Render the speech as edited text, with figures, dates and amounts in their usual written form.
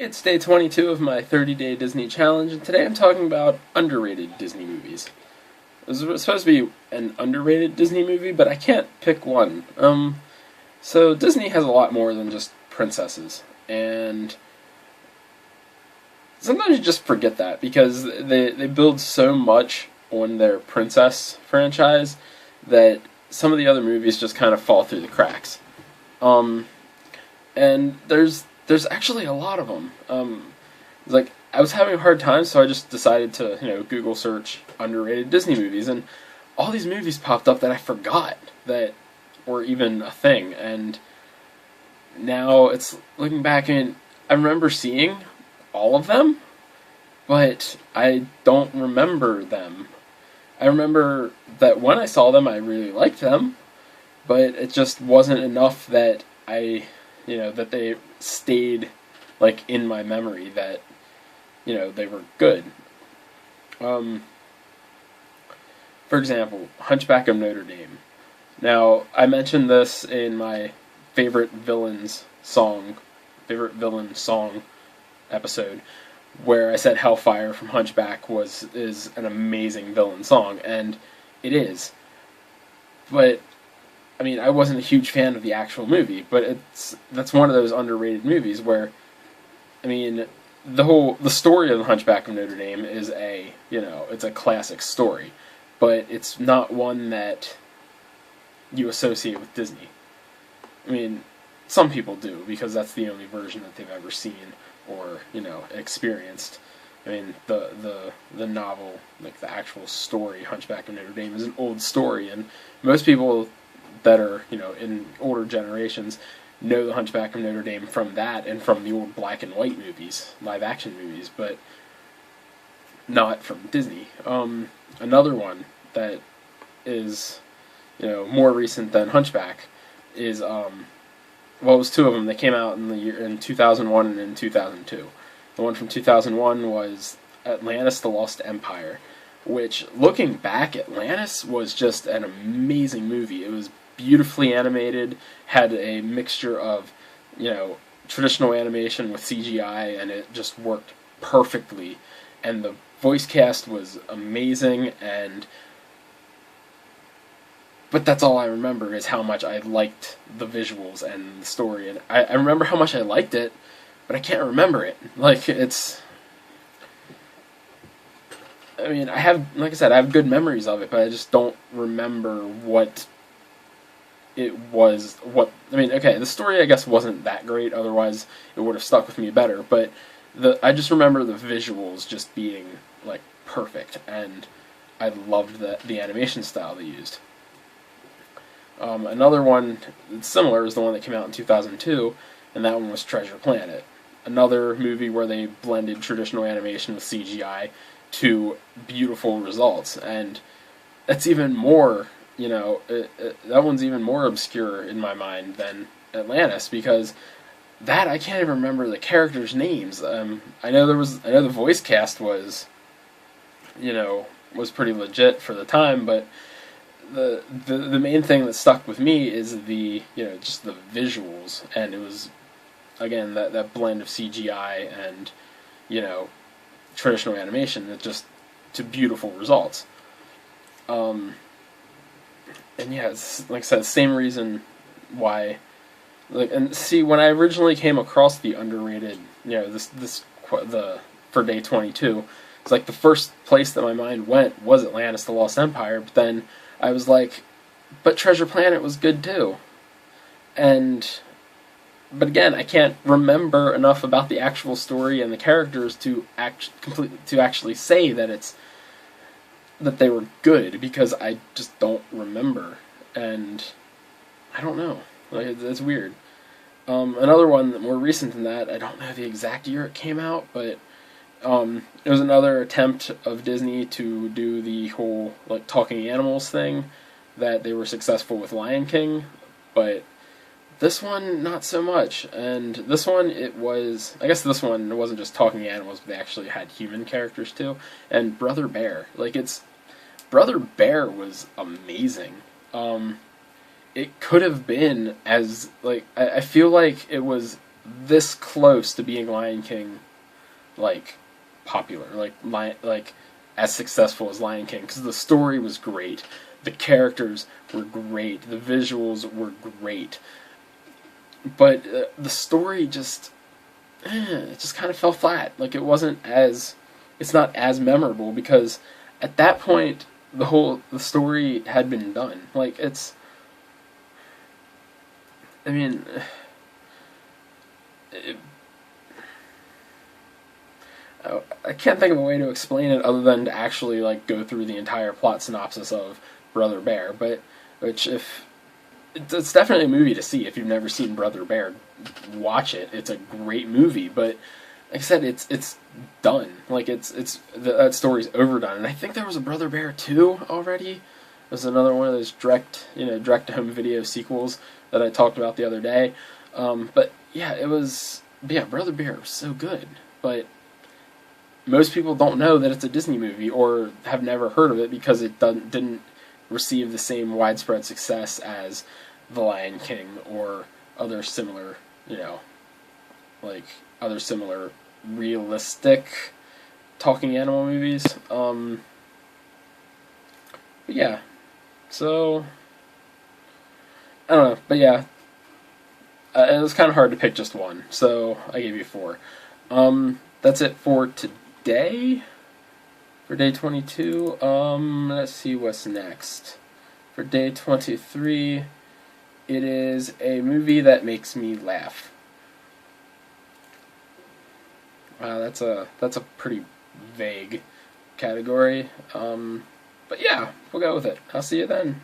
It's day 22 of my 30-day Disney challenge, and today I'm talking about underrated Disney movies. This was supposed to be an underrated Disney movie, but I can't pick one. So Disney has a lot more than just princesses, and sometimes you just forget that because they build so much on their princess franchise that some of the other movies just kind of fall through the cracks. And there's actually a lot of them. Like I was having a hard time, so I just decided to Google search underrated Disney movies, and all these movies popped up that I forgot that were even a thing. And now it's looking back, and I remember seeing all of them, but I don't remember them. I remember that when I saw them, I really liked them, but it just wasn't enough that that they stayed like in my memory, that they were good. For example, Hunchback of Notre Dame. Now, I mentioned this in my favorite villain song episode, where I said Hellfire from Hunchback is an amazing villain song, and it is. But I mean, I wasn't a huge fan of the actual movie, but that's one of those underrated movies where, I mean, the story of the Hunchback of Notre Dame is it's a classic story, but it's not one that you associate with Disney. I mean, some people do, because that's the only version that they've ever seen or experienced. I mean, the novel, like the actual story, Hunchback of Notre Dame, is an old story, and most people that are in older generations know the Hunchback of Notre Dame from that and from the old black and white movies, live action movies, but not from Disney. Another one that is more recent than Hunchback is it was two of them. They came out in 2001 and in 2002. The one from 2001 was Atlantis: The Lost Empire, which, looking back, Atlantis was just an amazing movie. It was beautifully animated, had a mixture of traditional animation with CGI, and it just worked perfectly. And the voice cast was amazing, but that's all I remember, is how much I liked the visuals and the story. And I remember how much I liked it, but I can't remember it. I mean, I have good memories of it, but I just don't remember what it was. The story, I guess, wasn't that great, otherwise it would have stuck with me better, but I just remember the visuals just being perfect, and I loved the animation style they used. Another one that's similar is the one that came out in 2002, and that one was Treasure Planet. Another movie where they blended traditional animation with CGI to beautiful results, and that's even more, that one's even more obscure in my mind than Atlantis, because that I can't even remember the characters' names. I know the voice cast was pretty legit for the time, but the main thing that stuck with me is just the visuals, and it was, again, that blend of CGI and traditional animation, that just to beautiful results. And yeah, it's, like I said, same reason why. And see, when I originally came across the underrated, for day 22, it's like the first place that my mind went was Atlantis: The Lost Empire, but then I was like, but Treasure Planet was good too. But again, I can't remember enough about the actual story and the characters to actually say that they were good, because I just don't remember, and I don't know. It's weird. Another one more recent than that, I don't know the exact year it came out, but it was another attempt of Disney to do the whole talking animals thing that they were successful with Lion King, but this one not so much. And this one, it wasn't just talking animals, but they actually had human characters too. And Brother Bear, Brother Bear was amazing. It could have been as I feel like it was this close to being Lion King, like, popular, like as successful as Lion King, because the story was great, the characters were great, the visuals were great, but the story just it just kind of fell flat. Like it's not as memorable because at that point the story had been done. Like I mean, it, I can't think of a way to explain it other than to actually like go through the entire plot synopsis of Brother Bear. But which if it's definitely a movie to see if you've never seen Brother Bear, watch it. It's a great movie, but like I said, it's done. Like that story's overdone. And I think there was a Brother Bear 2 already. There's another one of those direct to home video sequels that I talked about the other day. But yeah, Brother Bear was so good, but most people don't know that it's a Disney movie or have never heard of it because it didn't receive the same widespread success as The Lion King or other similar, other similar realistic talking animal movies. But yeah, so I don't know, but yeah, it was kind of hard to pick just one, so I gave you 4. That's it for today. For day 22, let's see what's next. For day 23, it is a movie that makes me laugh. Wow, that's a pretty vague category. But yeah, we'll go with it. I'll see you then.